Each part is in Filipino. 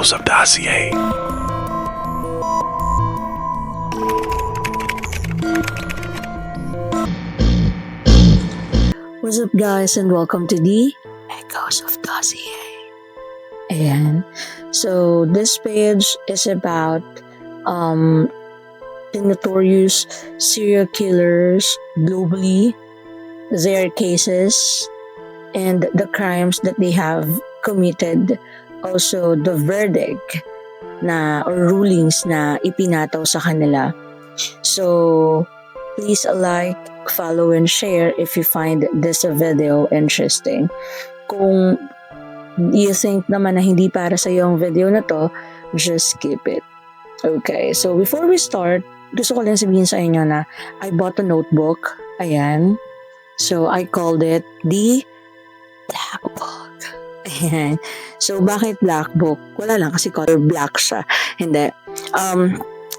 Echoes of Dossier. What's up guys and welcome to the Echoes of Dossier. Ayan. So this page is about the notorious serial killers globally, their cases, and the crimes that they have committed. Also the verdict or rulings na ipinataw sa kanila. So please like, follow, and share if you find this video interesting. Kung you think naman na hindi para sa yung video na to, just skip it. Okay, so before we start, gusto ko lang sabihin sa inyo na I bought a notebook. Ayan. So I called it the Black Book. Ayan. So bakit Black Book? Wala lang kasi color black siya. Hindi.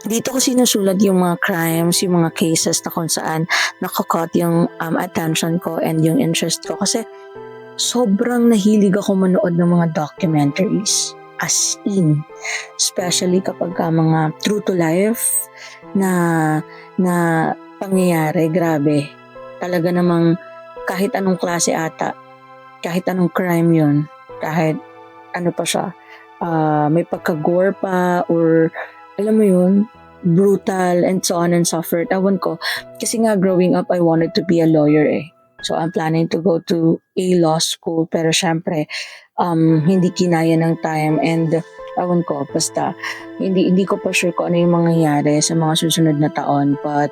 Dito ko sinusulat yung mga crimes, yung mga cases na kung saan nakakot yung attention ko and yung interest ko. Kasi sobrang nahilig ako manood ng mga documentaries. As in. Especially kapag mga true to life na pangyayari. Grabe. Talaga namang kahit anong klase ata, kahit anong crime yun, kahit ano pa siya, may pagka-gore pa or alam mo yun, brutal and so on and so forth. Ewan ko. Kasi nga growing up, I wanted to be a lawyer eh. So I'm planning to go to a law school. Pero syempre, hindi kinaya ng time and ewan ko, basta hindi ko pa sure kung ano yung mangyayari sa mga susunod na taon. But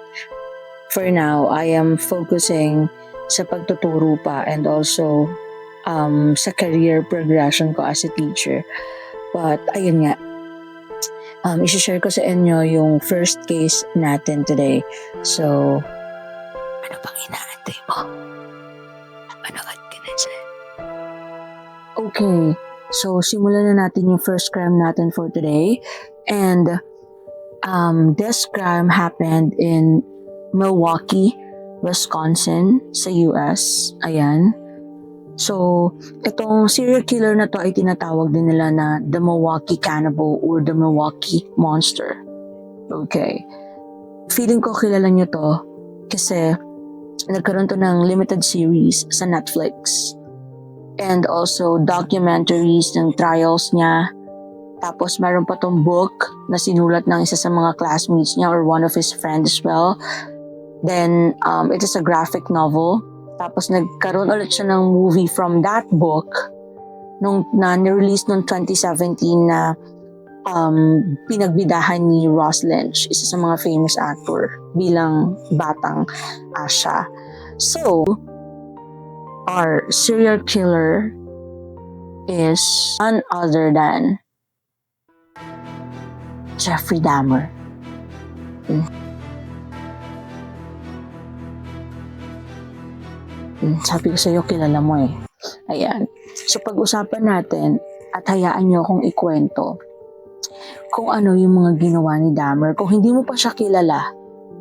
for now, I am focusing sa pagtuturo pa and also sa career progression ko as a teacher. But ayun nga, isi-share ko sa inyo yung first case natin today. So, ano bang inaantay mo? Manood ka na dyan. Okay, so simulan na natin yung first crime natin for today. And this crime happened in Milwaukee, Wisconsin, sa US. Ayan. So, itong serial killer na to ay tinatawag din nila na the Milwaukee Cannibal or the Milwaukee Monster. Okay. Feeling ko kilala nyo to kasi nagkaroon to ng limited series sa Netflix. And also documentaries ng trials niya. Tapos meron pa tong book na sinulat ng isa sa mga classmates niya or one of his friends as well. Then, it is a graphic novel. Tapos nagkaroon ulit siya ng movie from that book na nirelease noong 2017 na pinagbidahan ni Ross Lynch, isa sa mga famous actor bilang batang siya. So, our serial killer is none other than Jeffrey Dahmer. Sabi ko sa'yo, kilala mo eh. Ayan. So pag-usapan natin at hayaan nyo akong ikwento kung ano yung mga ginawa ni Dahmer. Kung hindi mo pa siya kilala,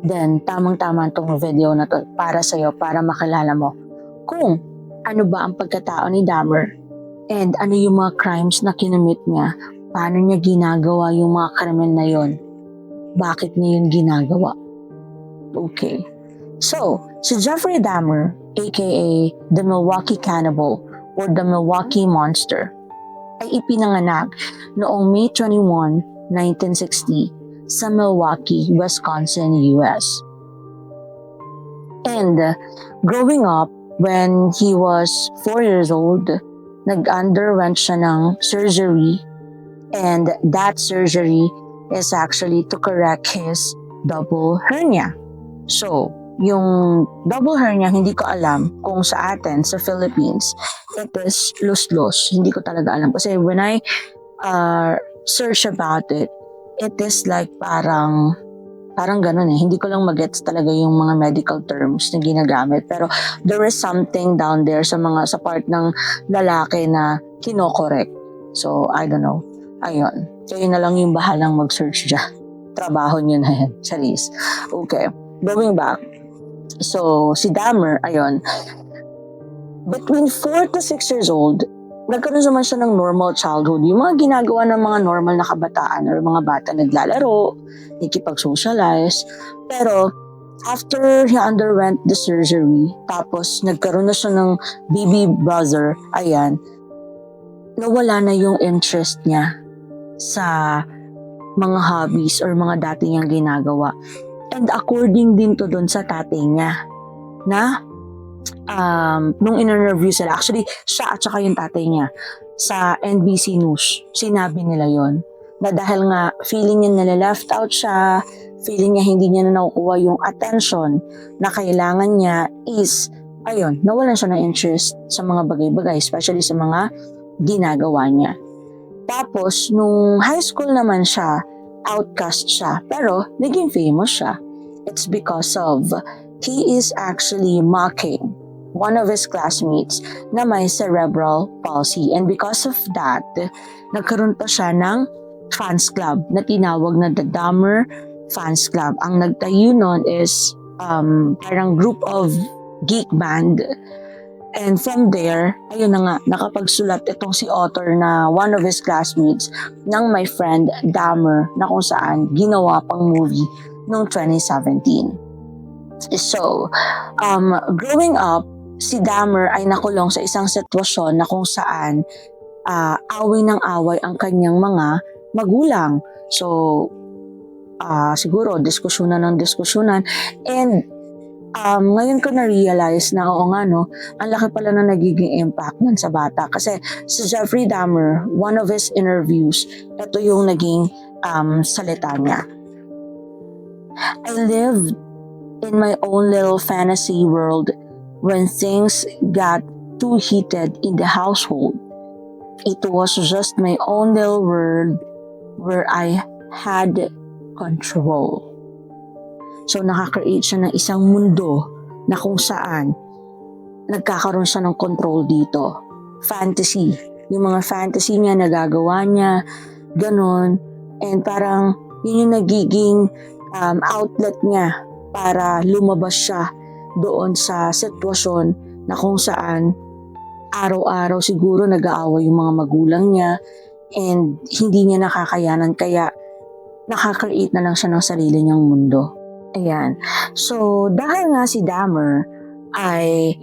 then tamang-tama itong video na to para sa'yo, para makilala mo kung ano ba ang pagkatao ni Dahmer and ano yung mga crimes na kinumit niya, paano niya ginagawa yung mga krimen na yon, bakit niya yun ginagawa. Okay. So, si Jeffrey Dahmer, aka the Milwaukee Cannibal or the Milwaukee Monster, ay ipinanganak noong May 21, 1960 sa Milwaukee, Wisconsin, US. And growing up, when he was 4 years old, nag-underwent siya ng surgery, and that surgery is actually to correct his double hernia. So, yung double hernia, hindi ko alam kung sa atin, sa Philippines, it is lus-lus. Hindi ko talaga alam. Kasi when I search about it, it is like parang ganun eh. Hindi ko lang magets talaga yung mga medical terms na ginagamit. Pero there is something down there sa part ng lalaki na kinokorek. So, I don't know. Ayun. Kayo na lang yung bahalang mag-search dyan. Trabaho nyo na yan. Charis. Okay. Going back. So, si Dahmer, ayun, between 4 to 6 years old, nagkaroon naman siya ng normal childhood. Yung mga ginagawa ng mga normal na kabataan or mga bata, naglalaro, nakikipag-socialize. Pero, after he underwent the surgery, tapos nagkaroon na siya ng baby brother, ayan, nawala na yung interest niya sa mga hobbies or mga dati niyang ginagawa. And according din to doon sa tatay niya, na nung in-interview sila, actually, siya at saka yung tatay niya, sa NBC News, sinabi nila yon na dahil nga feeling niya nila-left out siya, feeling niya hindi niya na nakukuha yung attention na kailangan niya is, ayun, nawalan siya ng interest sa mga bagay-bagay, especially sa mga ginagawa niya. Tapos, nung high school naman siya, outcast siya, pero naging famous siya. It's because of he is actually mocking one of his classmates na may cerebral palsy. And because of that, nagkaroon pa siya ng fans club na tinawag na the Dahmer Fans Club. Ang nagtayo nun is parang group of geek band. And from there, ayun na nga, nakapagsulat itong si author na one of his classmates ng My Friend Dahmer na kung saan ginawa pang movie noong 2017. So, growing up, si Dahmer ay nakulong sa isang sitwasyon na kung saan away ng away ang kanyang mga magulang. So, siguro, diskusyonan ng diskusyonan. And ngayon ko na-realize na oo nga no, ang laki pala na nagiging impact nun sa bata. Kasi si Jeffrey Dahmer, one of his interviews, ito yung naging salita niya. I lived in my own little fantasy world when things got too heated in the household. It was just my own little world where I had control. So, nakaka-create siya ng isang mundo na kung saan nagkakaroon siya ng control dito. Fantasy. Yung mga fantasy niya, nagagawa niya, ganon. And parang yun yung nagiging outlet niya para lumabas siya doon sa sitwasyon na kung saan araw-araw siguro nag-aaway yung mga magulang niya and hindi niya nakakayanan kaya nakaka-create na lang siya ng sarili niyang mundo. Ayan. So, dahil nga si Dahmer ay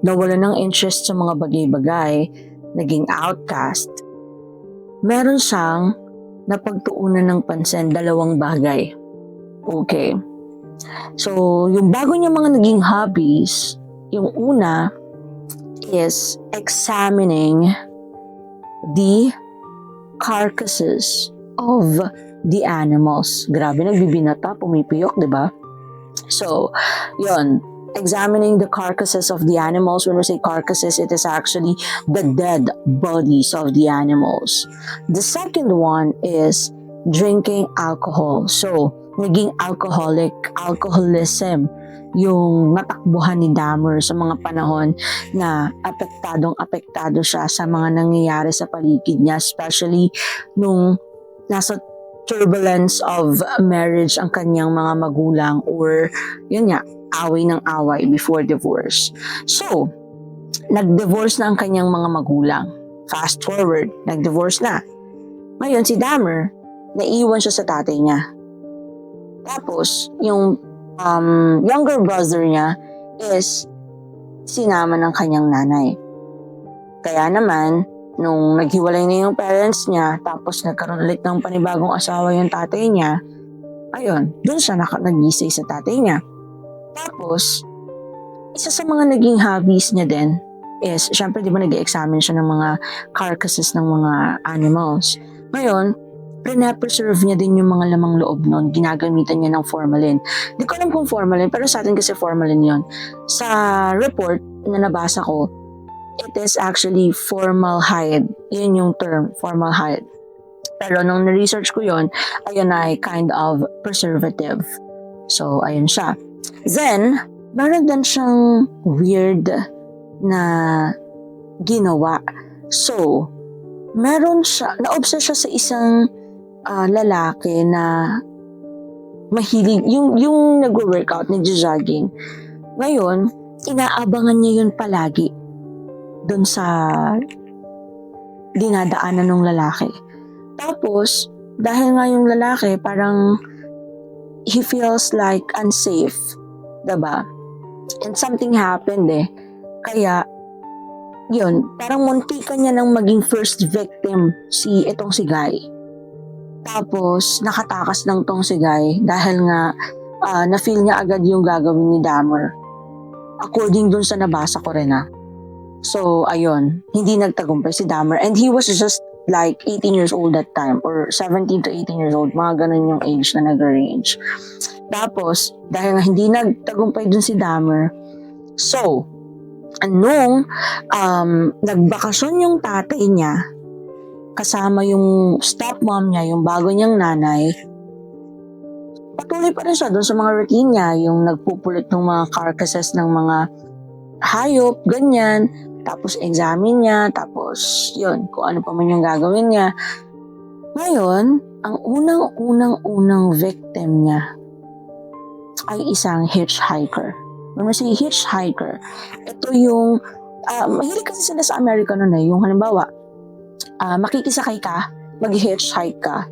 nawala ng interest sa mga bagay-bagay, naging outcast, meron siyang napagtuunan ng pansin, dalawang bagay. Okay. So, yung bago niya mga naging hobbies, yung una is examining the carcasses of the animals. Grabe, nagbibinata, pumipiyok, di ba? So, yun, examining the carcasses of the animals. When we say carcasses, it is actually the dead bodies of the animals. The second one is drinking alcohol. So, naging alcoholism yung natakbuhan ni Dahmer sa mga panahon na apektado siya sa mga nangyayari sa paligid niya, especially nung nasa turbulence of marriage ang kanyang mga magulang or yun nga, away ng away before divorce. So, nag-divorce na ang kanyang mga magulang. Fast forward, nag-divorce na. Ngayon si Dahmer, naiwan siya sa tatay niya. Tapos, yung younger brother niya is sinama ng kanyang nanay. Kaya naman, nung naghiwalay na yung parents niya, tapos nagkaroon ulit ng panibagong asawa yung tatay niya, ayun, dun siya nag-isay sa tatay niya. Tapos, isa sa mga naging hobbies niya din is, syempre di ba nag-examine siya ng mga carcasses ng mga animals. Ngayon, pre-preserve niya din yung mga lamang loob nun, ginagamitan niya ng formalin. Di ko alam kung formalin, pero sa atin kasi formalin yon. Sa report na nabasa ko, it is actually formaldehyde. Yun yung term, formaldehyde. Pero nung na-research ko yun, ayun ay kind of preservative. So, ayun siya. Then, meron din siyang weird na ginawa. So, meron siya, na-obsess siya sa isang lalaki na mahilig, yung nag-workout, nag-jogging. Ngayon, inaabangan niya yun palagi doon sa dinadaanan ng lalaki. Tapos, dahil nga yung lalaki, parang he feels like unsafe, diba? And something happened Kaya, yun, parang muntikan niya nang maging first victim itong si Guy. Tapos, nakatakas lang tong si Guy dahil nga na-feel niya agad yung gagawin ni Dahmer. According dun sa nabasa ko rin So, ayun, hindi nagtagumpay si Dahmer. And he was just like 18 years old that time or 17 to 18 years old. Mga ganun yung age na nag-range. Tapos, dahil nga hindi nagtagumpay dun si Dahmer, so, nung nagbakasyon yung tatay niya, kasama yung stepmom niya, yung bago niyang nanay, patuloy pa rin siya dun sa mga routine niya, yung nagpupulot ng mga carcasses ng mga hayop, ganyan, tapos examine niya, tapos yun, kung ano pa man yung gagawin niya. Ngayon, ang unang victim niya ay isang hitchhiker. When we say hitchhiker, ito yung, mahilig kasi sila sa Amerika nun yung halimbawa, makikisakay ka, mag-hitchhike ka,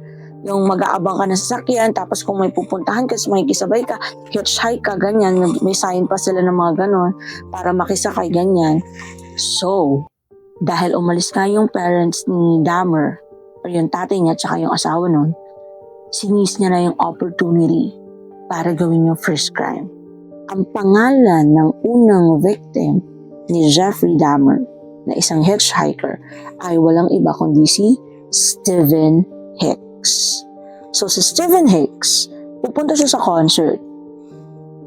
yung mag-aabang ka ng sasakyan, tapos kung may pupuntahan ka, makikisabay ka, hitchhike ka, ganyan, may sign pa sila ng mga ganon, para makisakay, ganyan. So, dahil umalis nga yung parents ni Dahmer, o yung tatay niya, tsaka yung asawa nun, sinis niya na yung opportunity para gawin yung first crime. Ang pangalan ng unang victim ni Jeffrey Dahmer na isang hitchhiker ay walang iba kundi si Stephen Hicks. So si Stephen Hicks, pupunta siya sa concert.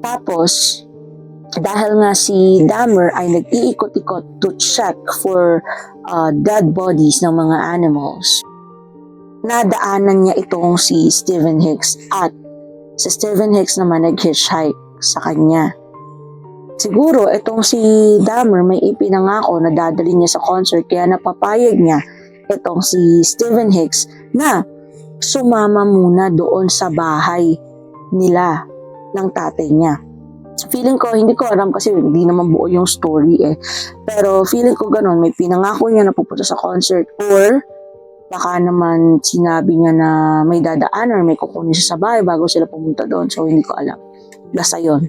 Tapos, dahil nga si Dahmer ay nag-iikot-ikot to check for dead bodies ng mga animals, nadaanan niya itong si Stephen Hicks at si Stephen Hicks naman nag-hitchhike sa kanya. Siguro itong si Dahmer may ipinangako na dadali niya sa concert kaya napapayag niya itong si Stephen Hicks na sumama muna doon sa bahay nila ng tatay niya. Feeling ko, hindi ko alam kasi hindi naman buo yung story pero feeling ko ganun, may pinangako niya na pupunta sa concert or baka naman sinabi niya na may dadaan or may kukunin siya sa bahay bago sila pumunta doon. So hindi ko alam. Basta yun.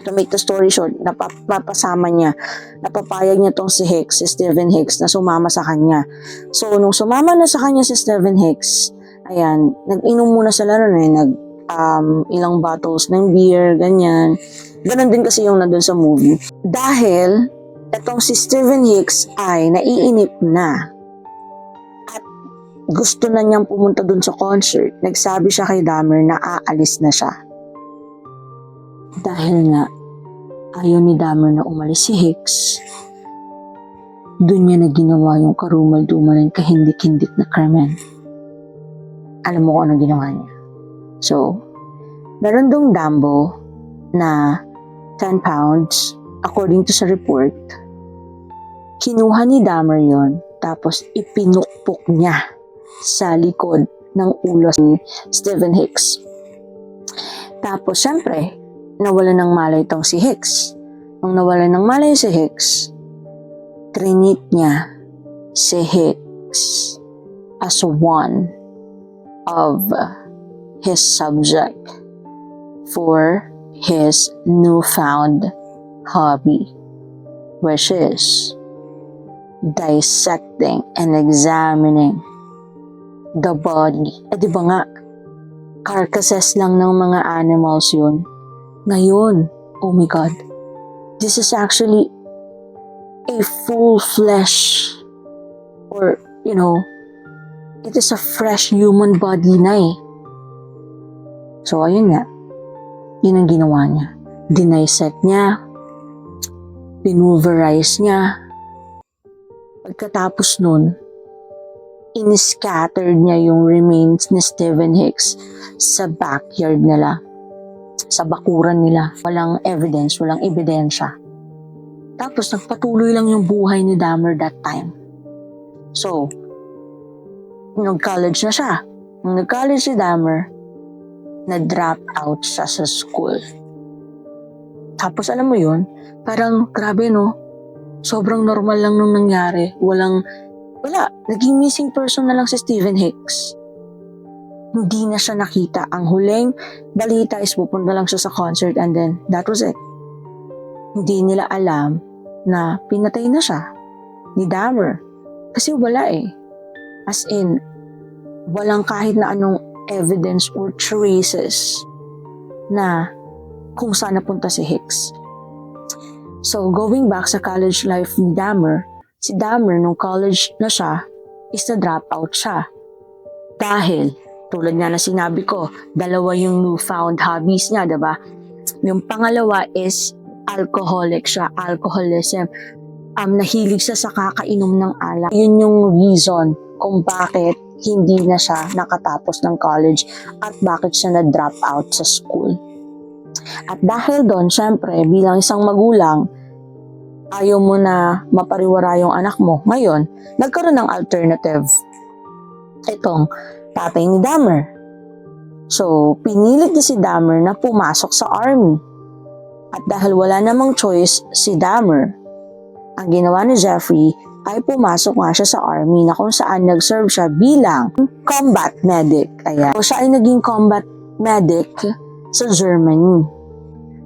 To make the story short, napapasama niya, napapayag niya tong si Hicks, si Stephen Hicks na sumama sa kanya. So nung sumama na sa kanya si Stephen Hicks, ayan, nag-inom muna sila nun ilang bottles ng beer, ganyan. Ganon din kasi yung nandun sa movie. Dahil itong si Stephen Hicks ay naiinip na at gusto na niyang pumunta dun sa concert, nagsabi siya kay Dahmer na aalis na siya. Dahil nga ayaw ni Dahmer na umalis si Hicks, dun niya na ginawa yung karumal-dumal ng kahindik-hindik na krimen. Alam mo kung ano ginawa niya? So, meron dong Dumbo na 10 pounds, according to sa report. Kinuha ni Dahmer yon, tapos ipinukpok niya sa likod ng ulo ni Stephen Hicks. Tapos, syempre, nawalan ng malay itong si Hicks. Nung nawalan ng malay si Hicks, trinit niya si Hicks as one of his subject for his newfound hobby, which is dissecting and examining the body. Di ba nga, carcasses lang ng mga animals yun. Ngayon, oh my God, this is actually a full flesh or, it is a fresh human body na So, ayun nga. Yun ang ginawa niya. Dinisect niya. Pinulverize niya. Pagkatapos nun, in-scattered niya yung remains ni Stephen Hicks sa backyard nila. Sa bakuran nila. Walang evidence, walang ebidensya. Tapos, nagpatuloy lang yung buhay ni Dahmer that time. So, nag-college na siya. Nung nag-college si Dahmer, na-drop out siya sa school. Tapos alam mo yun, parang grabe sobrang normal lang nung nangyari. Walang wala, naging missing person na lang si Stephen Hicks. Hindi na siya nakita. Ang huling balita is pupunta lang siya sa concert and then that was it. Hindi nila alam na pinatay na siya ni Dahmer. Kasi wala eh. As in, walang kahit na anong evidence or traces na kung saan napunta si Hicks. So, going back sa college life ni Dahmer, si Dahmer nung college na siya, is na-drop out siya. Dahil, tulad nga na sinabi ko, dalawa yung newfound hobbies niya, diba? Yung pangalawa is alcoholic siya, alcoholism. Nahilig siya sa kakainom ng alak. Yun yung reason kung bakit hindi na siya nakatapos ng college at bakit siya na-drop out sa school. At dahil doon, syempre, bilang isang magulang, ayaw mo na mapariwara yung anak mo. Ngayon, nagkaroon ng alternative. Itong tatay ni Dahmer. So, pinilit niya si Dahmer na pumasok sa army. At dahil wala namang choice si Dahmer, ang ginawa ni Jeffrey ay pumasok nga siya sa army na kung saan nag-serve siya bilang combat medic. Ayan. So, siya ay naging combat medic sa Germany.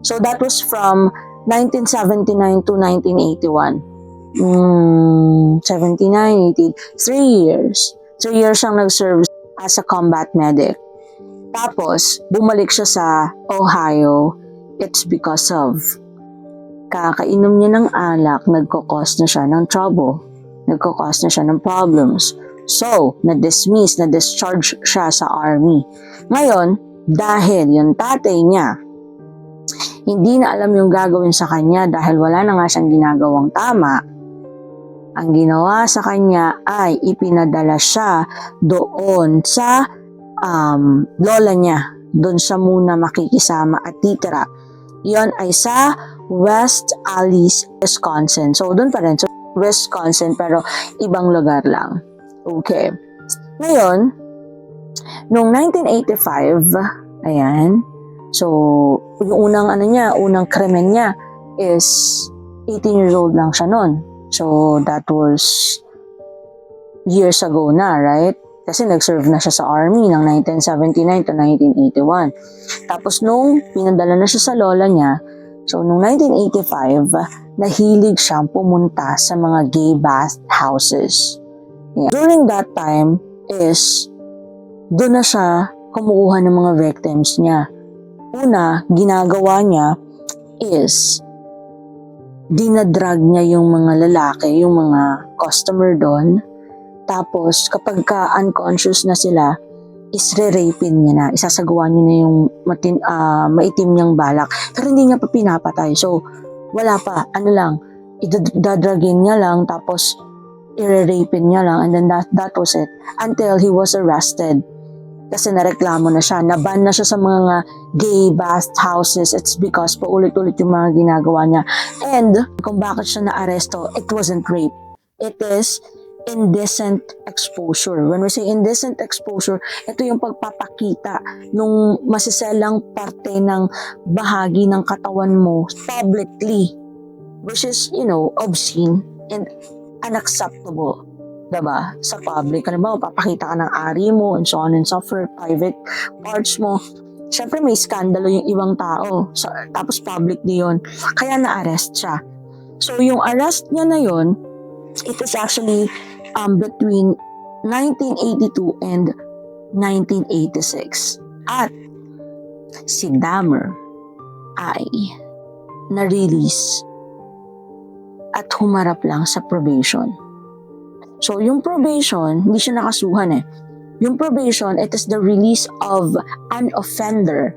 So, that was from 1979 to 1981. 79, 80, 3 years. 3 years siyang nag-serve as a combat medic. Tapos, bumalik siya sa Ohio. It's because of kakainom niya ng alak, nagkakos na siya ng trouble. Nagkakos na siya ng problems. So, na-dismiss, na-discharge siya sa army. Ngayon, dahil yung tatay niya, hindi na alam yung gagawin sa kanya dahil wala na nga siyang ginagawang tama, ang ginawa sa kanya ay ipinadala siya doon sa lola niya. Doon siya muna makikisama at titira. Yon ay sa West Allis, Wisconsin. So, doon pa rin. So, Wisconsin, pero ibang lugar lang. Okay. Ngayon, noong 1985, ayan, so, yung unang krimen niya is 18 years old lang siya noon. So, that was years ago na, right? Kasi nag-serve na siya sa army ng 1979 to 1981. Tapos nung pinadala na siya sa lola niya, so nung 1985, nahilig siyang pumunta sa mga gay bath houses. Yeah. During that time is, doon na siya kumukuha ng mga victims niya. Una, ginagawa niya is dinadrag niya yung mga lalaki, yung mga customer doon. Tapos, kapag unconscious na sila, is re-rapin niya na. Isasagawa niya na yung maitim niyang balak. Pero hindi niya pa pinapatay. So, wala pa. Ano lang, idadragin niya lang, tapos i-rapin niya lang. And then that was it. Until he was arrested. Kasi nareklamo na siya, naban na siya sa mga gay bath houses. It's because paulit-ulit yung mga ginagawa niya. And kung bakit siya na-aresto, it wasn't rape. It is indecent exposure. When we say indecent exposure, ito yung pagpapakita nung masiselang parte ng bahagi ng katawan mo publicly, which is, obscene and unacceptable. Diba? Sa public, papakita ka ng ari mo and so on and so forth, private parts mo. Siyempre may skandalo yung ibang tao. So, tapos public din yun. Kaya na-arrest siya. So yung arrest niya na yun, it is actually between 1982 and 1986. At si Dahmer ay na-release at humarap lang sa probation. So, yung probation, hindi siya nakasuhan eh. Yung probation, it is the release of an offender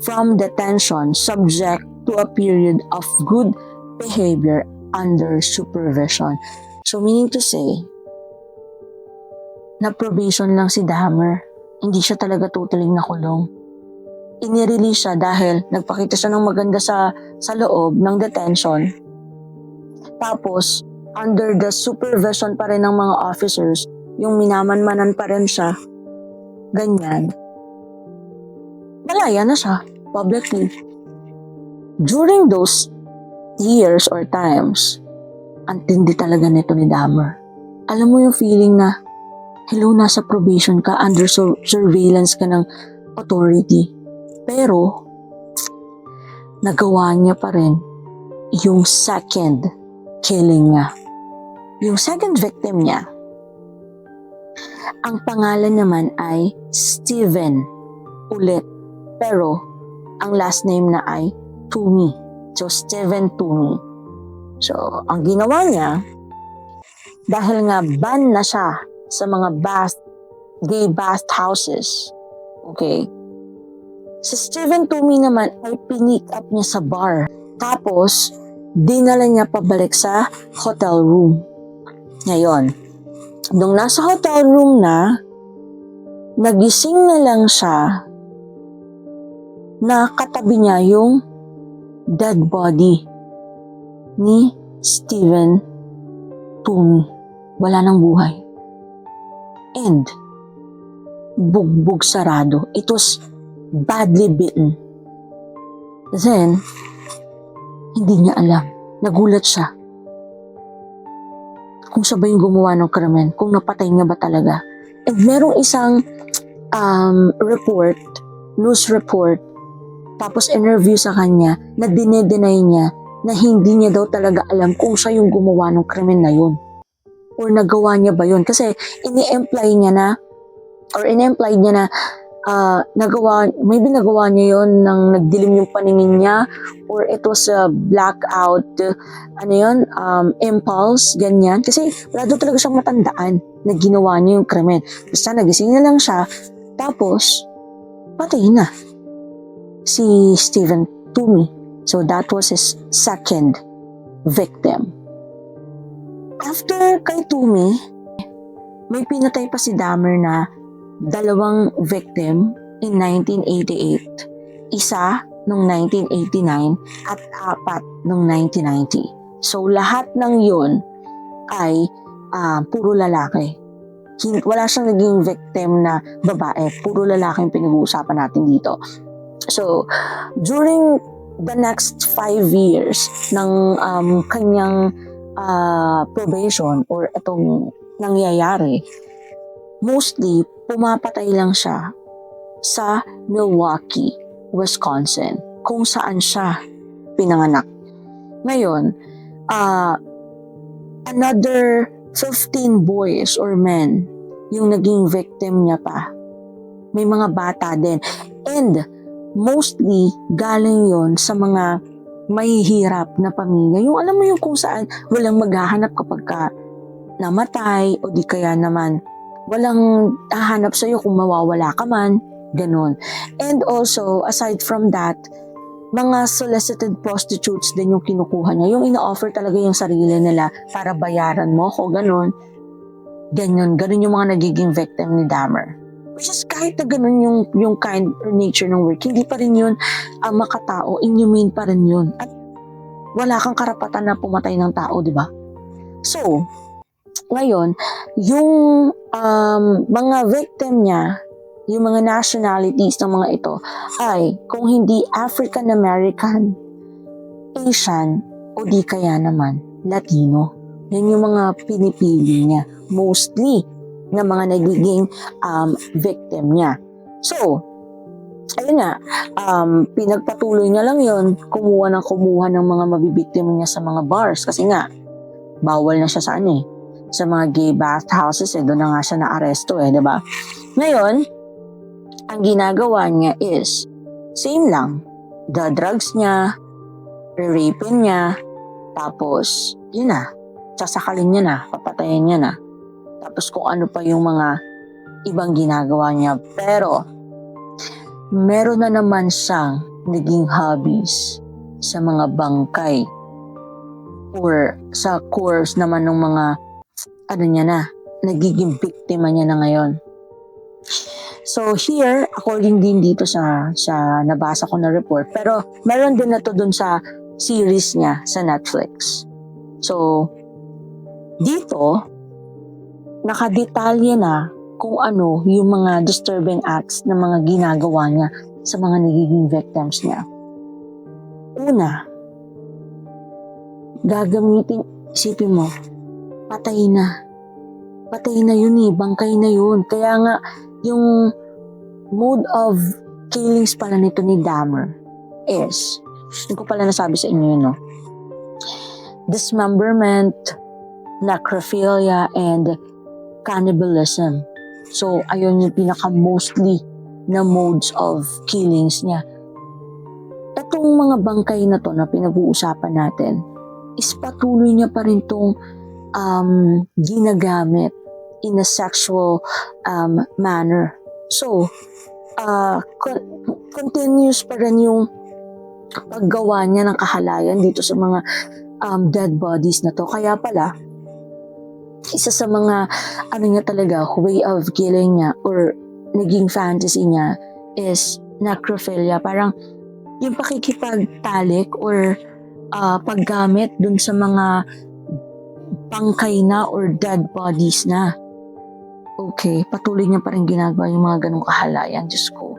from detention subject to a period of good behavior under supervision. So, meaning to say, na probation lang si Dahmer. Hindi siya talaga totally nakulong. Inirelease siya dahil nagpakita siya ng maganda sa loob ng detention. Tapos, under the supervision pa rin ng mga officers, yung minamanmanan pa rin siya, ganyan, malaya na siya, publicly. During those years or times, ang tindi talaga nito ni Dahmer. Alam mo yung feeling na, hello, nasa probation ka, under surveillance ka ng authority. Pero, nagawa niya pa rin yung second killing niya. Yung second victim niya, ang pangalan naman ay Steven ulit. Pero, ang last name na ay Toomey. So, Steven Toomey. So, ang ginawa niya, dahil nga ban na siya sa mga gay bath houses, okay, si Steven Toomey naman ay pinick up niya sa bar. Tapos, dinala niya pabalik sa hotel room. Ngayon, nung nasa hotel room na, nagising na lang siya na katabi niya yung dead body ni Steven Toomey. Wala nang buhay. And, bugbog sarado. It was badly bitten. Then, hindi niya alam. Nagulat siya. Kung siya ba yung gumawa ng krimen, kung napatay niya ba talaga. And merong isang news report, tapos interview sa kanya na dinedenay niya na hindi niya daw talaga alam kung siya yung gumawa ng krimen na yun. Or nagawa niya ba yun. Kasi ini-imply niya na maybe nagawa niya yun nang nagdilim yung paningin niya, or it was a blackout, impulse, ganyan. Kasi wala daw talaga siyang matandaan na ginawa niya yung krimen. Basta nagising na lang siya, tapos patay na si Steven Toomey. So that was his second victim. After kay Toomey, may pinatay pa si Dahmer na 2 victim in 1988, isa noong 1989 at 4 noong 1990. So lahat ng yun ay puro lalaki. Wala siyang naging victim na babae, puro lalaki yung pinag-uusapan natin dito. So during the next 5 years ng kanyang probation or itong nangyayari, mostly pumapatay lang siya sa Milwaukee, Wisconsin, kung saan siya pinanganak. Ngayon, another 15 boys or men yung naging victim niya pa. May mga bata din. And mostly galing yon sa mga mahihirap na pamilya. Yung alam mo yung kung saan walang maghahanap kapag ka namatay, o di kaya naman walang hahanap sa'yo kung mawawala ka man, ganun. And also, aside from that, mga solicited prostitutes din yung kinukuha niya. Yung ina-offer talaga yung sarili nila para bayaran mo ko, ganun. Ganun yung mga nagiging victim ni Dahmer. Which is kahit na ganun yung kind or nature ng work, hindi pa rin yun makatao, inhumane pa rin yun. At wala kang karapatan na pumatay ng tao, di ba? So, ngayon, yung mga victim niya, yung mga nationalities ng mga ito ay kung hindi African American, Asian, o di kaya naman Latino. Yan yung mga pinipili niya. Mostly na mga nagiging victim niya. So, ayun nga, pinagpatuloy niya lang yun, kumuha ng mga mabibiktima niya sa mga bars. Kasi nga, bawal na siya sa mga gay bath houses, doon na nga siya na-aresto diba? Ngayon, ang ginagawa niya is, same lang, the drugs niya, re-rapin niya, tapos, yun na, sasakalin niya na, papatayin niya na. Tapos kung ano pa yung mga ibang ginagawa niya. Pero, meron na naman siyang naging hobbies sa mga bangkay or sa course naman ng mga nagiging biktima niya na ngayon. So here, according din dito sa nabasa ko na report, pero meron din na to dun sa series niya sa Netflix. So, dito, nakadetalye na kung ano yung mga disturbing acts na mga ginagawa niya sa mga nagiging victims niya. Una, isipin mo, patay na. Patay na yun eh, bangkay na yun. Kaya nga, yung mode of killings pala nito ni Dahmer is, hindi ko pala nasabi sa inyo yun, no? Dismemberment, necrophilia, and cannibalism. So, ayun yung pinaka-mostly na modes of killings niya. Itong mga bangkay na to na pinag-uusapan natin is patuloy niya pa rin tong ginagamit in a sexual manner. So, continuous pa rin yung paggawa niya ng kahalayan dito sa mga dead bodies na to. Kaya pala, isa sa mga niya talaga, way of killing niya or naging fantasy niya is necrophilia. Parang yung pakikipagtalik or paggamit dun sa mga bangkay na or dead bodies na. Okay, patuloy niya pa rin ginagawa yung mga ganong kahalayan. Diyos ko.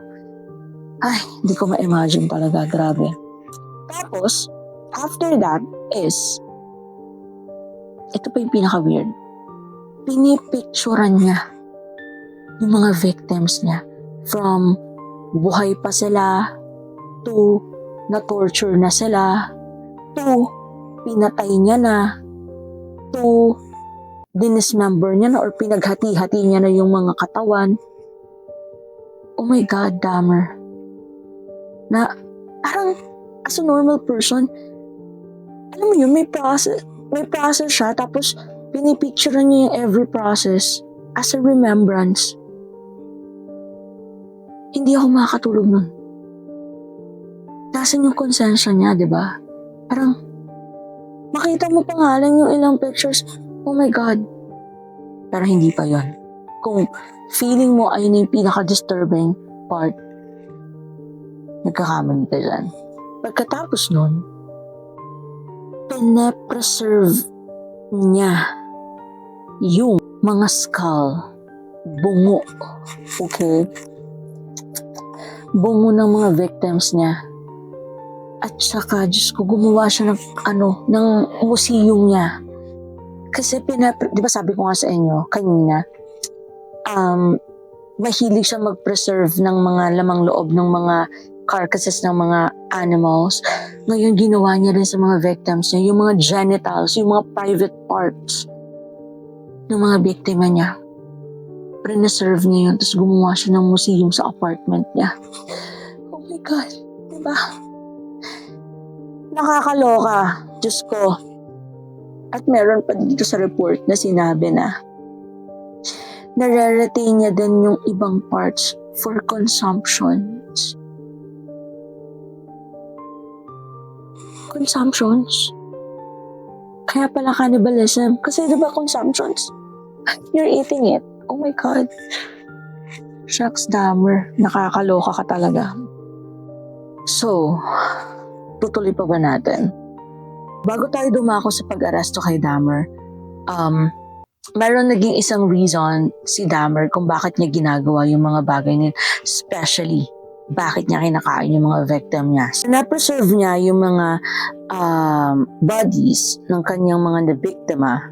Ay, hindi ko ma-imagine talaga. Grabe. Tapos, after that is, ito pa yung pinaka-weird. Pinipicturean niya yung mga victims niya. From buhay pa sila, to na-torture na sila, to pinatay niya na, to dinismember niya na or pinaghati-hati niya na yung mga katawan. Oh my God, Dahmer. Na parang as a normal person, alam mo yun, may process siya, tapos pinipicture niya yung every process as a remembrance. Hindi ako makakatulog nun. Nasaan yung konsensya niya, di ba? Parang makita mo pa nga lang yung ilang pictures, oh my God. Pero hindi pa yon. Kung feeling mo ay yung pinaka-disturbing part, nagkakamali ka dyan. Pagkatapos nun, pinapreserve niya yung mga skull, bungo, okay? Bungo ng mga victims niya. At saka, Diyos ko, gumawa siya ng museum niya. Kasi di ba sabi ko nga sa inyo kanina, mahilig siya mag-preserve ng mga lamang loob ng mga carcasses ng mga animals. Ngayon, ginawa niya rin sa mga victims niya, yung mga genitals, yung mga private parts ng mga biktima niya. Preserve niya yun, tapos gumawa siya ng museum sa apartment niya. Oh my God, diba? Nakakaloka, Diyos ko. At meron pa dito sa report na sinabi na nare-retain niya din yung ibang parts for consumptions. Consumptions? Kaya pala cannibalism. Kasi diba consumptions? You're eating it. Oh my God. Shucks, Dahmer. Nakakaloka ka talaga. So, tutuloy pa ba natin? Bago tayo dumako sa pag-aresto kay Dahmer, mayroon naging isang reason si Dahmer kung bakit niya ginagawa yung mga bagay niya, especially bakit niya kinakain yung mga victim niya. So, na-preserve niya yung mga bodies ng kanyang mga nabiktima,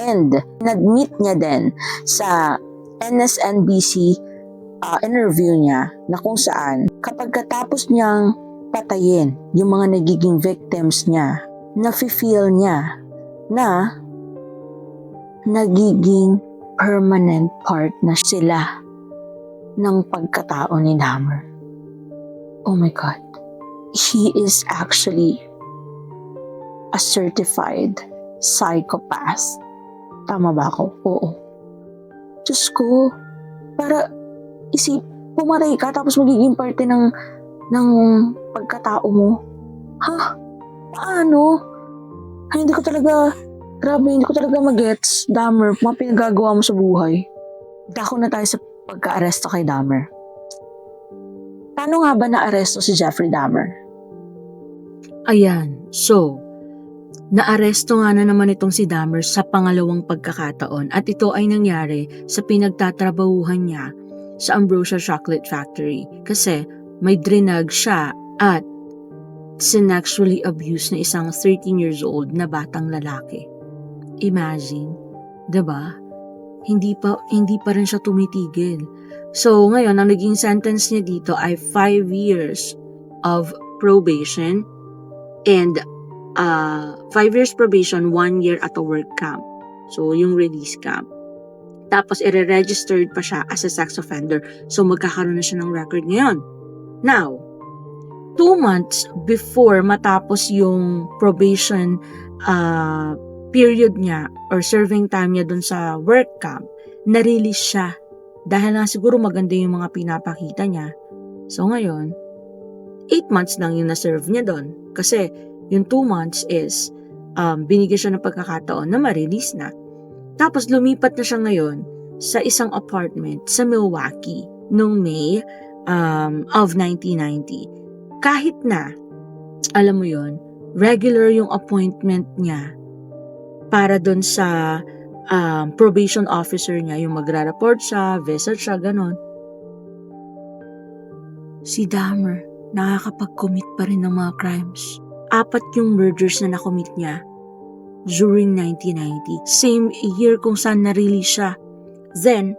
and nag-meet niya din sa MSNBC interview niya na kung saan kapag katapos niyang patayin yung mga nagiging victims niya, nafe-feel niya na nagiging permanent part na sila ng pagkatao ni Dahmer. Oh my God. He is actually a certified psychopath. Tama ba ako? Oo. Diyos ko, para pumatay ka tapos magiging parte ng pagkatao mo. Ha? Paano? Ay, hindi ko talaga magets, Dahmer, mga pinagagawa mo sa buhay. Dako na tayo sa pagka-aresto kay Dahmer. Paano nga ba na-aresto si Jeffrey Dahmer? Ayan, so, naaresto nga na naman itong si Dahmer sa pangalawang pagkakataon at ito ay nangyari sa pinagtatrabahuhan niya sa Ambrosia Chocolate Factory kasi may drinag siya at sexually abused na isang 13 years old na batang lalaki. Imagine, 'di ba? hindi pa rin siya tumitigil. So, ngayon, ang naging sentence niya dito ay 5 years of probation and 5 years probation, 1 year at a work camp. So, yung release camp. Tapos, i-registered pa siya as a sex offender. So, magkakaroon na siya ng record ngayon. Now, 2 months before matapos yung probation period niya or serving time niya dun sa work camp, na-release siya. Dahil na siguro maganda yung mga pinapakita niya. So, ngayon, 8 months lang yung na-serve niya dun. Kasi, yung 2 months is binigyan siya ng pagkakataon na ma-release na. Tapos lumipat na siya ngayon sa isang apartment sa Milwaukee noong May of 1990. Kahit na, alam mo yon, regular yung appointment niya para doon sa probation officer niya, yung magra-report siya, visit siya, ganon. Si Dahmer, nakakapag-commit pa rin ng mga crimes. 4 yung murders na na-commit niya during 1990. Same year kung saan na-release siya. Then,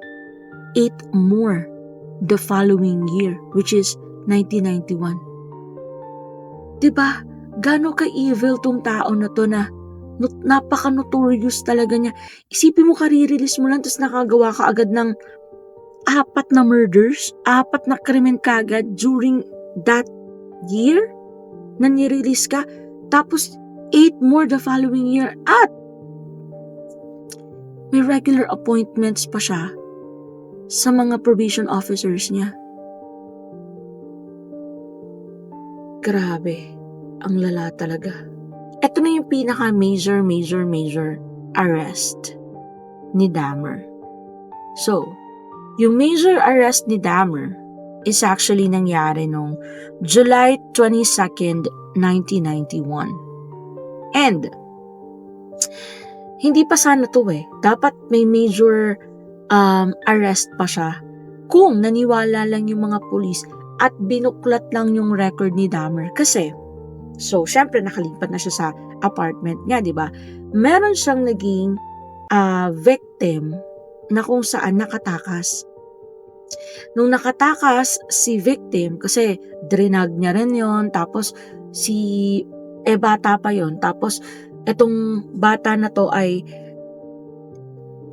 8 more the following year, which is 1991. Diba? Gano'n ka-evil tong tao na to na napaka-notorious talaga niya. Isipin mo, karirelease mo lang tapos nakagawa ka agad ng 4 na murders, 4 na krimen kagad during that year na nirelease ka. Tapos 8 more the following year at may regular appointments pa siya sa mga probation officers niya. Grabe, ang lala talaga. Ito na yung pinaka-major arrest ni Dahmer. So, yung major arrest ni Dahmer is actually nangyari noong July 22nd, 1991. And, hindi pa sana to Dapat may major arrest pa siya kung naniwala lang yung mga pulis at binuklat lang yung record ni Dahmer. Kasi, so, syempre nakalipat na siya sa apartment niya, di ba? Meron siyang naging victim na kung saan nakatakas. Nung nakatakas si victim, kasi drinag niya rin yon, tapos bata pa yon, tapos etong bata na to ay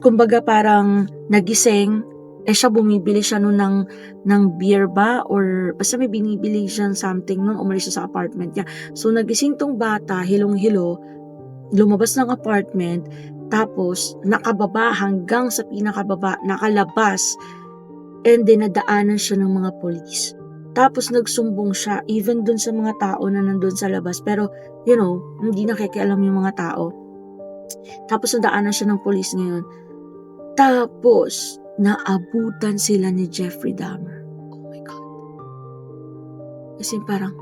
kumbaga parang nagising, siya bumibili siya nun ng beer ba or basta may binibili siyang something nung umalis siya sa apartment niya. So nagising tong bata, hilong-hilo, lumabas ng apartment, tapos nakababa hanggang sa pinakababa, nakalabas, and dinadaanan siya ng mga polis. Tapos nagsumbong siya even dun sa mga tao na nandun sa labas, pero hindi nakikialam yung mga tao. Tapos nadaanan siya ng polis ngayon. Tapos naabutan sila ni Jeffrey Dahmer. Oh my God. Kasi parang,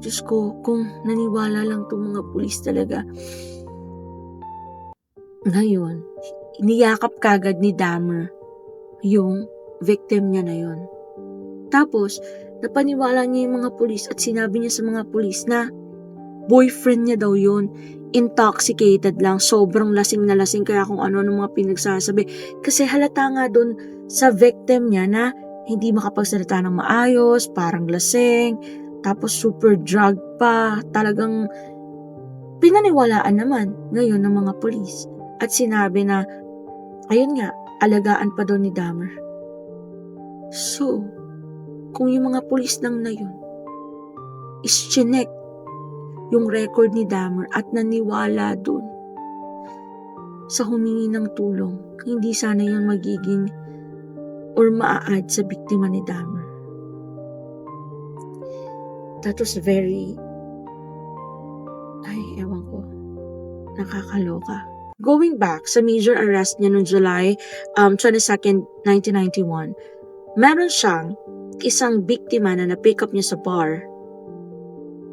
Diyos ko, kung naniwala lang itong mga pulis talaga. Ngayon, niyakap kagad ni Dahmer yung victim niya na yun. Tapos, napaniwala niya yung mga pulis at sinabi niya sa mga pulis na boyfriend niya daw yun. Intoxicated lang, sobrang lasing na lasing, kaya kung ano ng mga pinagsasabi. Kasi halata nga dun sa victim niya na hindi makapagsalita ng maayos, parang lasing, tapos super drug pa, talagang pinaniwalaan naman ngayon ng mga pulis. At sinabi na, ayun nga, alagaan pa daw ni Dahmer. So, kung yung mga pulis lang na yun is chinek yung record ni Dahmer at naniwala dun sa humingi ng tulong, hindi sana yun magiging or maa-add sa biktima ni Dahmer. That was very, ewan ko, nakakaloka. Going back sa major arrest niya noong July 22nd, 1991, meron siyang isang biktima na na-pick up niya sa bar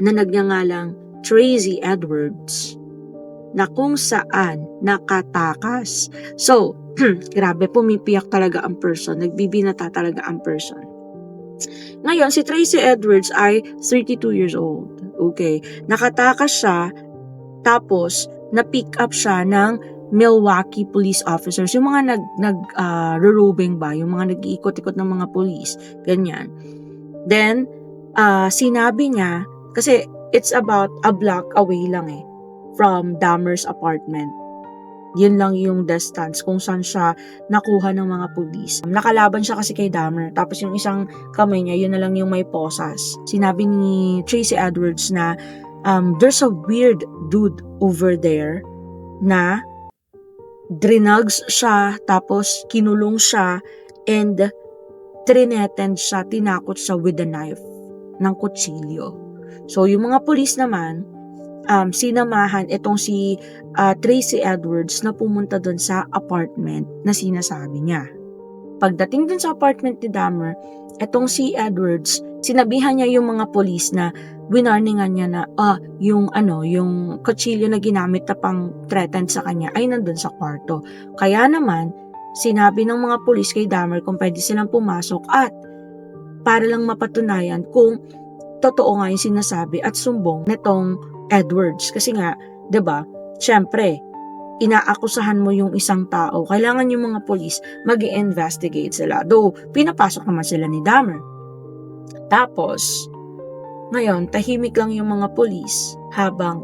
na nagngangalang Tracy Edwards na kung saan nakatakas. So, grabe, pumipiyak talaga ang person, nagbibinata talaga ang person. Ngayon, si Tracy Edwards ay 32 years old. Okay, nakatakas siya, tapos na-pick up siya ng Milwaukee police officers, yung mga rurubing ba, yung mga nag-iikot-ikot ng mga police, ganyan. Then, sinabi niya, kasi it's about a block away lang from Dahmer's apartment. Yun lang yung distance kung saan siya nakuha ng mga police. Nakalaban siya kasi kay Dahmer. Tapos yung isang kamay niya, yun na lang yung may posas. Sinabi ni Tracy Edwards na there's a weird dude over there na drugs siya, tapos kinulong siya, and threatened siya, tinakot siya with a knife ng kutsilyo. So yung mga police naman, sinamahan itong si Tracy Edwards na pumunta doon sa apartment na sinasabi niya. Pagdating doon sa apartment ni Dahmer, itong si Edwards, sinabihan niya yung mga police na winarningan niya na yung kutsilyo na ginamit na pang threatened sa kanya ay nandun sa kwarto. Kaya naman, sinabi ng mga police kay Dahmer kung pwede silang pumasok at para lang mapatunayan kung totoo nga yung sinasabi at sumbong nitong Edwards. Kasi nga, 'di ba? Syempre, inaakusahan mo yung isang tao. Kailangan yung mga police mag-i-investigate sila. Though, pinapasok naman sila ni Dahmer. Tapos, ngayon, tahimik lang yung mga police habang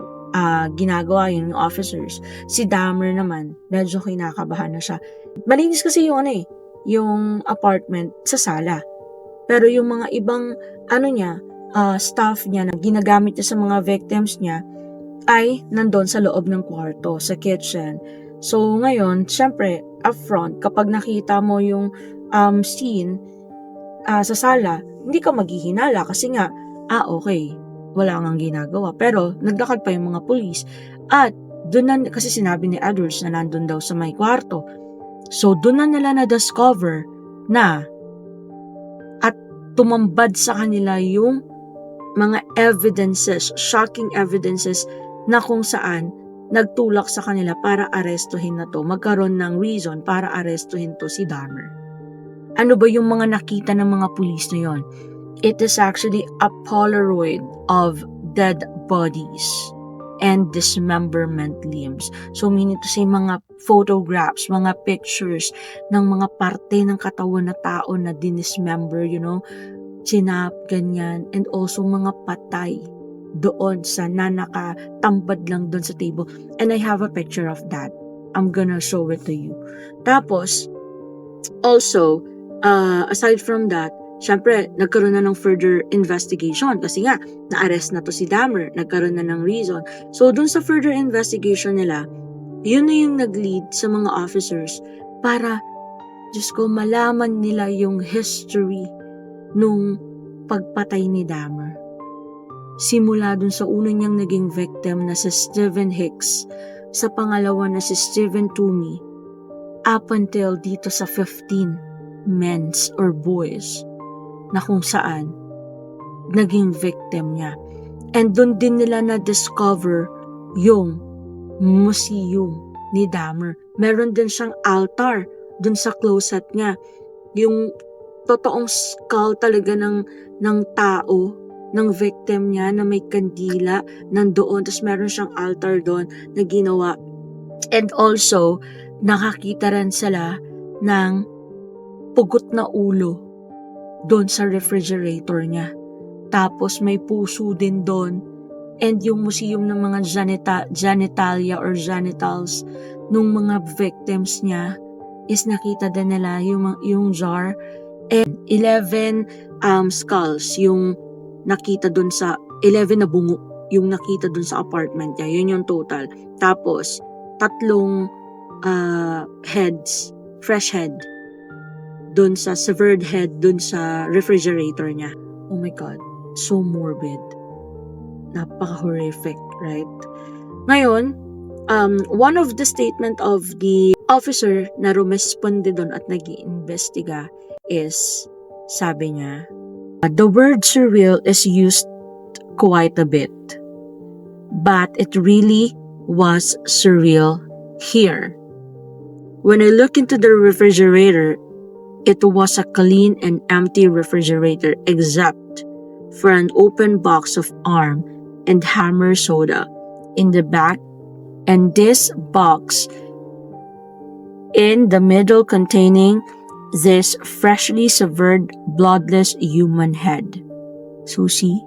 ginagawa yun yung officers. Si Dahmer naman, medyo kinakabahan na siya. Malinis kasi yung yung apartment sa sala. Pero yung mga ibang staff niya na ginagamit niya sa mga victims niya ay nandun sa loob ng kwarto, sa kitchen. So ngayon, syempre, upfront, kapag nakita mo yung scene sa sala, hindi ka maghihinala kasi nga, okay, wala kang ginagawa. Pero naglakad pa yung mga police at doon na, kasi sinabi ni Edwards na nandun daw sa may kwarto. So doon na nila na-discover na at tumambad sa kanila yung mga evidences, shocking evidences na kung saan nagtulak sa kanila para arestuhin na to, magkaroon ng reason para arestuhin to si Dahmer. Ano ba yung mga nakita ng mga pulis na yon? It is actually a Polaroid of dead bodies and dismemberment limbs. So meaning to say, mga photographs, mga pictures ng mga parte ng katawan na tao na dinismember, chinap, ganyan, and also mga patay doon sa nakatambad lang doon sa table. And I have a picture of that. I'm gonna show it to you. Tapos, also, aside from that, syempre, nagkaroon na ng further investigation kasi nga, na-arrest na to si Dahmer, nagkaroon na ng reason. So, doon sa further investigation nila, yun na yung nag-lead sa mga officers para, Diyos ko, malaman nila yung history nung pagpatay ni Dahmer. Simula dun sa una niyang naging victim na si Stephen Hicks, sa pangalawa na si Stephen Toomey, up until dito sa 15 men or boys na kung saan naging victim niya. And dun din nila na-discover yung museum ni Dahmer. Meron din siyang altar dun sa closet niya. Yung totoong skull talaga ng tao, ng victim niya na may kandila nandoon. Tapos meron siyang altar doon na ginawa. And also, nakakita rin sila ng pugot na ulo doon sa refrigerator niya. Tapos may puso din doon. And yung museum ng mga genitalia or genitals nung mga victims niya is nakita din nila yung jar. And 11 skulls yung nakita dun sa 11 na bungo yung nakita dun sa apartment niya. Yun yung total. Tapos 3 heads, fresh head dun sa severed head dun sa refrigerator niya. Oh my God, so morbid. Napaka-horrific, right? Ngayon, one of the statement of the officer na rumesponde dun at nag-iimbestiga is, sabi niya, the word surreal is used quite a bit, but it really was surreal here. When I look into the refrigerator, it was a clean and empty refrigerator except for an open box of Arm and Hammer soda in the back, and this box in the middle containing this freshly severed, bloodless human head. So see?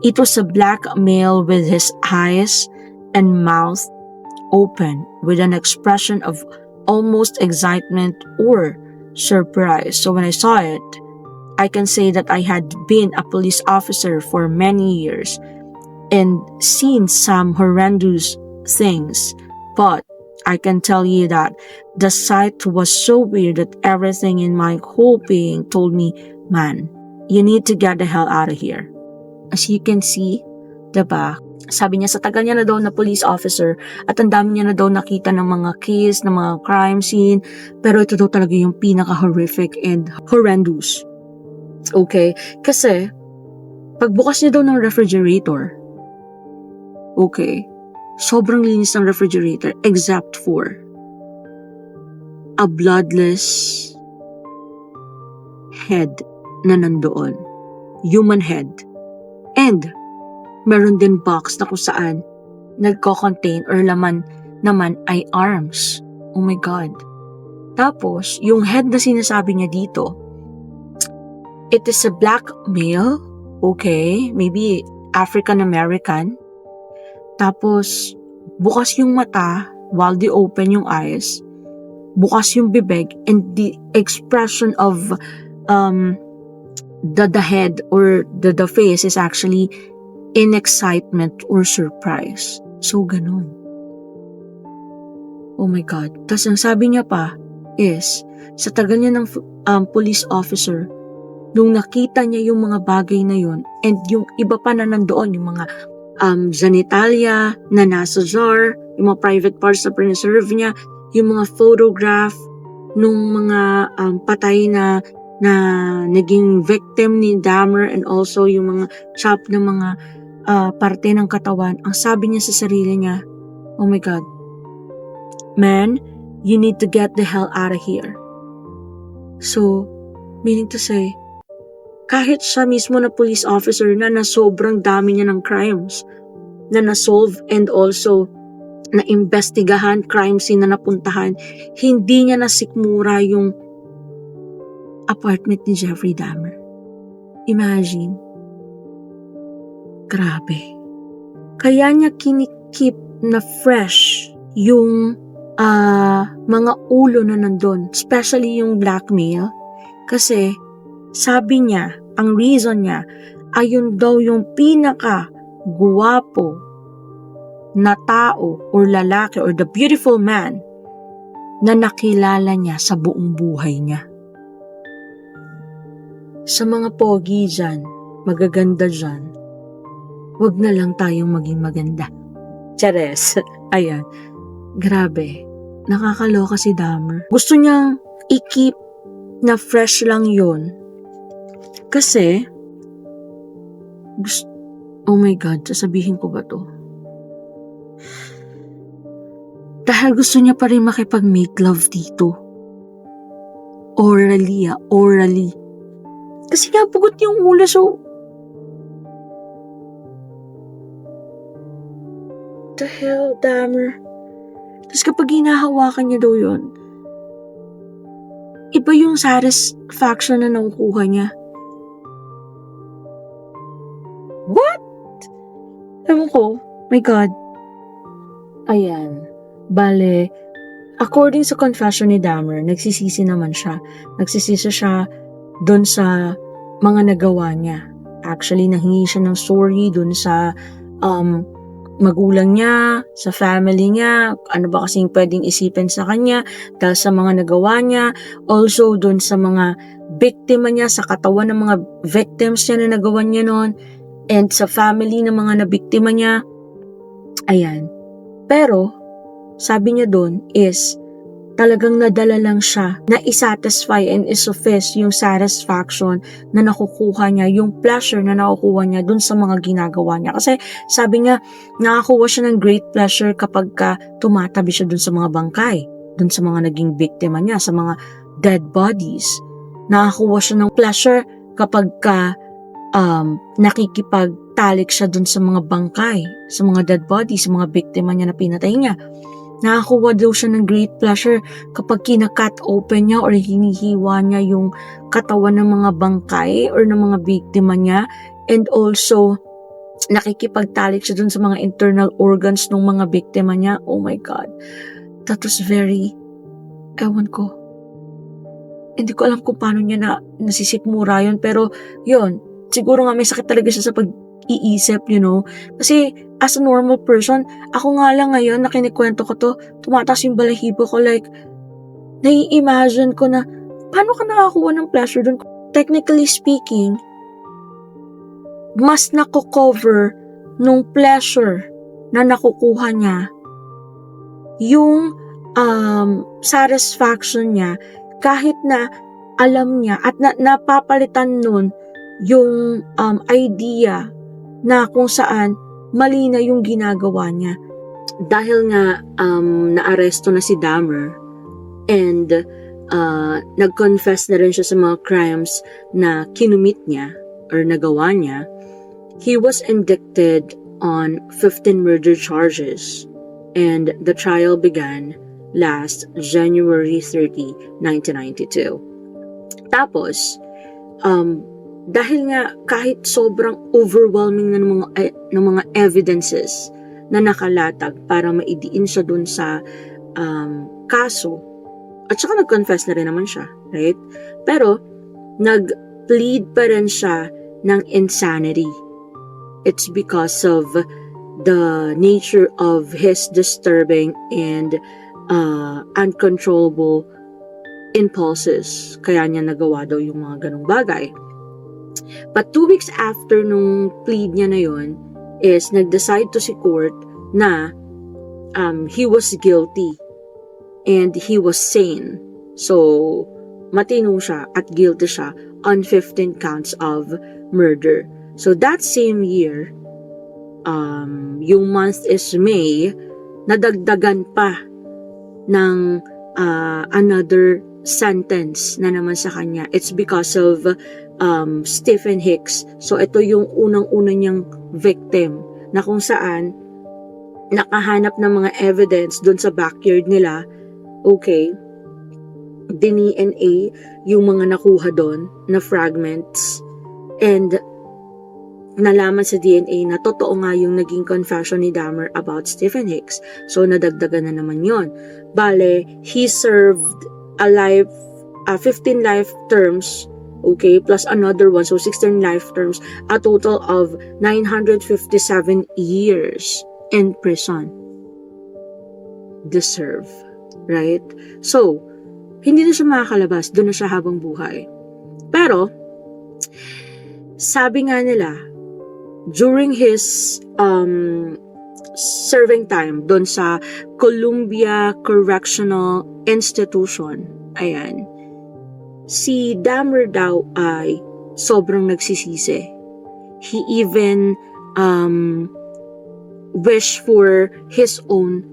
It was a black male with his eyes and mouth open with an expression of almost excitement or surprise. So when I saw it, I can say that I had been a police officer for many years and seen some horrendous things, but I can tell you that the sight was so weird that everything in my whole being told me, man, you need to get the hell out of here. As you can see, diba? Sabi niya, sa tagal niya na daw na police officer at ang dami niya na daw nakita ng mga case, ng mga crime scene, pero ito daw talaga yung pinaka-horrific and horrendous. Okay? Kasi, pagbukas niya daw ng refrigerator, okay, sobrang linis ng refrigerator except for a bloodless head na nandoon. Human head. And, meron din box na kung saan nagko-contain or laman naman ay arms. Oh my God. Tapos, yung head na sinasabi niya dito, it is a black male, okay, maybe African-American. Tapos, bukas yung mata while they open yung eyes. Bukas yung bibig and the expression of the head or the face is actually in excitement or surprise. So, ganun. Oh my God. Tapos ang sabi niya pa is, sa tagal niya ng police officer, nung nakita niya yung mga bagay na yun, and yung iba pa na nandoon, yung mga genitalia na nasa jar, yung mga private parts na preserve niya, yung mga photograph nung mga patay na naging victim ni Dahmer, and also yung mga chop na mga parte ng katawan. Ang sabi niya sa sarili niya, oh my God, man, you need to get the hell out of here. So, meaning to say, kahit siya mismo na police officer na sobrang dami niya ng crimes na na-solve and also na-investigahan, crime scene na napuntahan, hindi niya nasikmura yung apartment ni Jeffrey Dahmer. Imagine. Grabe. Kaya niya kinikip na fresh yung mga ulo na nandun, especially yung blackmail, kasi sabi niya, ang reason niya, ayun daw yung pinaka-guwapo na tao or lalaki or the beautiful man na nakilala niya sa buong buhay niya. Sa mga pogi dyan, magaganda dyan, wag na lang tayong maging maganda. Chares. Ayan. Grabe. Nakakaloka si Dahmer. Gusto niyang i-keep na fresh lang yun. Kasi, oh my God, sasabihin ko ba to? Dahil gusto niya pa rin makipag-make love dito. Orally. Kasi nga, pugot yung ulo, so... The hell, Dahmer? Tapos kapag hinahawakan niya daw yun, iba yung satisfaction na nakukuha niya. What? Ewan ko. My God. Ayan. Bale, according sa confession ni Dahmer, nagsisisi naman siya. Nagsisisi siya dun sa mga nagawa niya. Actually, nahingi siya ng sorry dun sa magulang niya, sa family niya, ano ba kasing pwedeng isipin sa kanya dahil sa mga nagawa niya. Also, dun sa mga biktima niya, sa katawan ng mga victims niya na nagawa niya noon, and sa family ng mga nabiktima niya. Ayan. Pero, sabi niya dun is, talagang nadala lang siya na isatisfy and isuffice yung satisfaction na nakukuha niya, yung pleasure na nakukuha niya dun sa mga ginagawa niya. Kasi sabi niya, nakakuha siya ng great pleasure kapag tumatabi siya dun sa mga bangkay, dun sa mga naging biktima niya, sa mga dead bodies. Nakakuha siya ng pleasure kapag nakikipagtalik siya dun sa mga bangkay, sa mga dead bodies, sa mga biktima niya na pinatay niya. Nakakuha daw siya ng great pleasure kapag kina-cut open niya or hinihiwa niya yung katawan ng mga bangkay or ng mga biktima niya. And also, nakikipagtalik siya dun sa mga internal organs ng mga biktima niya. Oh my God. That was very, ewan ko. Hindi ko alam kung paano niya nasisikmura yun. Pero yun, siguro nga may sakit talaga siya sa pag-iisip, Kasi as a normal person, ako nga lang ngayon na kinikwento ko to, tumataas yung balahibo ko, like, nai-imagine ko na, paano ka nakakuha ng pleasure dun? Technically speaking, mas nako-cover nung pleasure na nakukuha niya yung satisfaction niya kahit na alam niya at napapalitan nun yung idea na kung saan mali na yung ginagawa niya. Dahil nga naaresto na si Dahmer and nag-confess na rin siya sa mga crimes na kinumit niya or nagawa niya, he was indicted on 15 murder charges and the trial began last January 30, 1992. Tapos, dahil nga kahit sobrang overwhelming na ng mga evidences na nakalatag para maidiin siya dun sa kaso, at saka nag-confess na rin naman siya, right? Pero, nag-plead pa rin siya ng insanity. It's because of the nature of his disturbing and uncontrollable impulses. Kaya niya nagawa daw yung mga ganong bagay. But 2 weeks after nung plead niya na yun, is nag-decide to si court na he was guilty and he was sane. So, matino siya at guilty siya on 15 counts of murder. So, that same year, yung month is May, nadagdagan pa ng another sentence na naman sa kanya. It's because of Stephen Hicks. So, ito yung unang-una niyang victim na kung saan nakahanap ng mga evidence doon sa backyard nila. Okay, DNA yung mga nakuha doon na fragments and nalaman sa DNA na totoo nga yung naging confession ni Dahmer about Stephen Hicks. So, nadagdagan na naman yon. Bale, he served 15 life terms, okay, plus another one, so 16 life terms, a total of 957 years in prison. Deserve, right? So, hindi na siya makakalabas, doon na siya habang buhay. Pero, sabi nga nila, during his serving time doon sa Columbia Correctional Institution, ayan, si Dahmer daw ay sobrang nagsisisi. He even wished for his own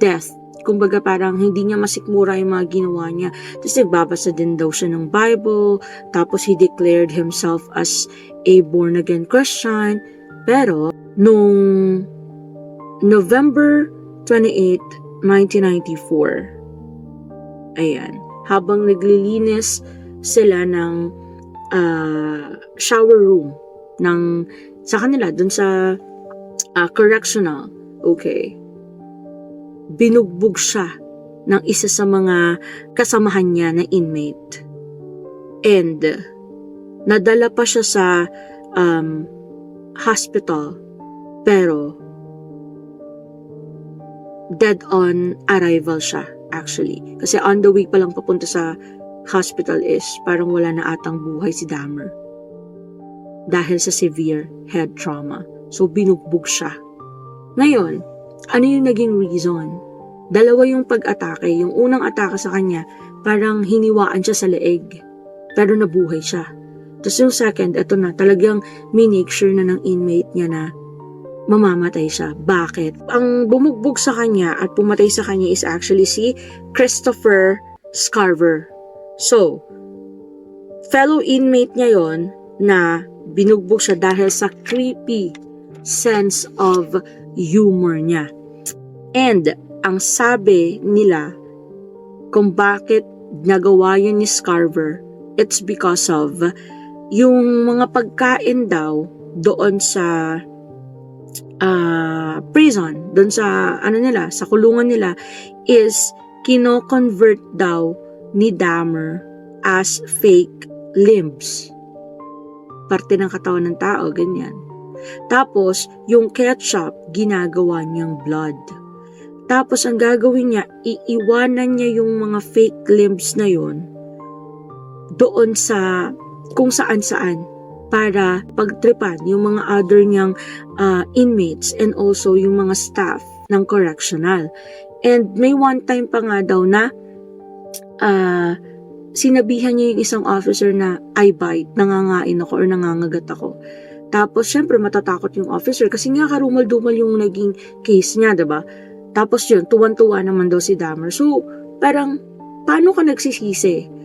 death. Kumbaga parang hindi niya masikmura yung mga ginawa niya. Tapos nagbabasa din daw siya ng Bible. Tapos he declared himself as a born-again Christian. Pero, nung November 28, 1994, ayan, habang naglilinis sila ng shower room sa kanila, dun sa correctional, okay, binugbog siya ng isa sa mga kasamahan niya na inmate. And nadala pa siya sa hospital, pero dead on arrival siya actually. Kasi on the way pa lang papunta sa hospital is parang wala na atang buhay si Dahmer dahil sa severe head trauma. So binugbog siya. Ngayon, ano yung naging reason? Dalawa yung pag-atake. Yung unang atake sa kanya, parang hiniwaan siya sa leeg. Pero nabuhay siya. Tapos yung second, eto na, talagang minake sure na ng inmate niya na mamamatay siya. Bakit? Ang bumugbog sa kanya at pumatay sa kanya is actually si Christopher Scarver. So, fellow inmate niya yon na binugbog siya dahil sa creepy sense of humor niya. And ang sabi nila kung bakit nagawa yun ni Scarver, it's because of yung mga pagkain daw doon sa prison, doon sa sa kulungan nila, is kino-convert daw ni Dahmer as fake limbs. Parte ng katawan ng tao, ganyan. Tapos, yung ketchup, ginagawa niyang blood. Tapos, ang gagawin niya, iiwanan niya yung mga fake limbs na yon doon sa kung saan-saan para pagtripan yung mga other niyang inmates and also yung mga staff ng correctional. And may one time pa nga daw na sinabihan niya yung isang officer na I bite, nangangain ako or nangangagat ako. Tapos syempre matatakot yung officer kasi nga karumal-dumal yung naging case niya, 'di ba? Tapos yun, tuwan-tuwa naman daw si Dahmer. So, parang paano ka nagsisisi?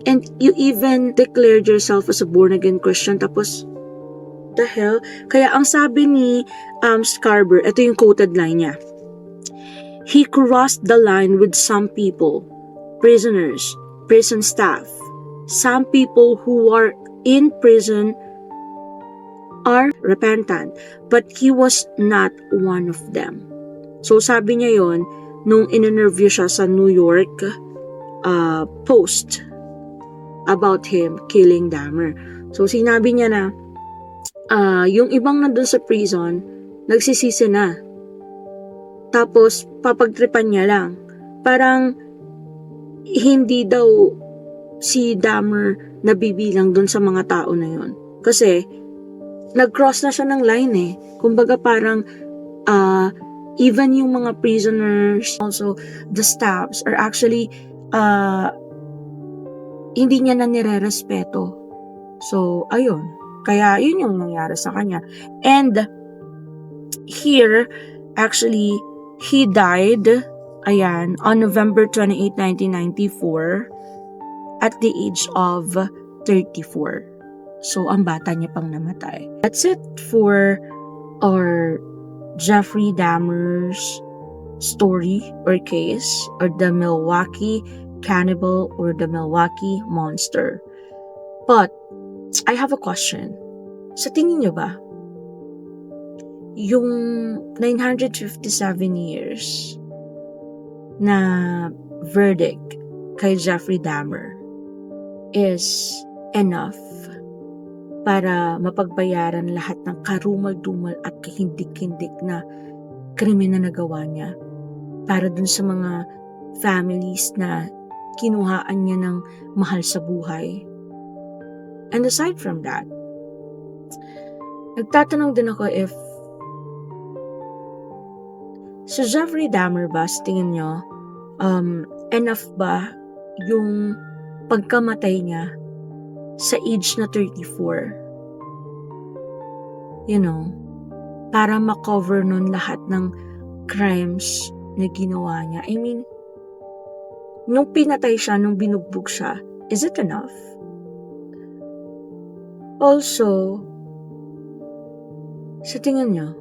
And you even declared yourself as a born-again Christian. Tapos, the hell? Kaya ang sabi ni Scarver, ito yung quoted line niya. He crossed the line with some people, prisoners, prison staff. Some people who are in prison are repentant, but he was not one of them. So sabi niya yon nung in-interview siya sa New York Post about him killing Dahmer. So sinabi niya na yung ibang nandun sa prison nagsisisi na. Tapos papagtripan niya lang. Parang hindi daw si Dahmer nabibilang dun sa mga tao na yon. Kasi nag-cross na siya ng line eh. Kumbaga parang even yung mga prisoners, also the staffs are actually hindi niya na nire-respeto. So, ayun. Kaya, yun yung nangyari sa kanya. And, here, actually, he died, ayan, on November 28, 1994, at the age of 34. So, ang bata niya pang namatay. That's it for our Jeffrey Dahmer's story or case, or the Milwaukee Cannibal or the Milwaukee Monster. But, I have a question. Sa tingin niyo ba, yung 957 years na verdict kay Jeffrey Dahmer is enough para mapagbayaran lahat ng karumal-dumal at kahindik-hindik na krimen na nagawa niya para dun sa mga families na kinuhaan niya ng mahal sa buhay? And aside from that, nagtatanong din ako if sa Jeffrey Dahmer ba, sa tingin nyo, enough ba yung pagkamatay niya sa age na 34? You know, para makover nun lahat ng crimes na ginawa niya. I mean, nung pinatay siya, nung binugbog siya, is it enough? Also, sa tingin nyo,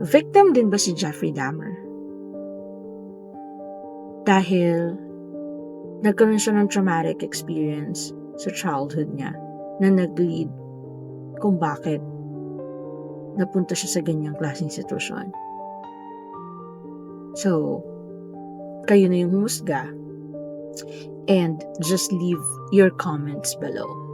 victim din ba si Jeffrey Dahmer? Dahil nagkaroon siya ng traumatic experience sa childhood niya na nag-lead kung bakit napunta siya sa ganyang klaseng sitwasyon. So, kayo na yung humusga, and just leave your comments below.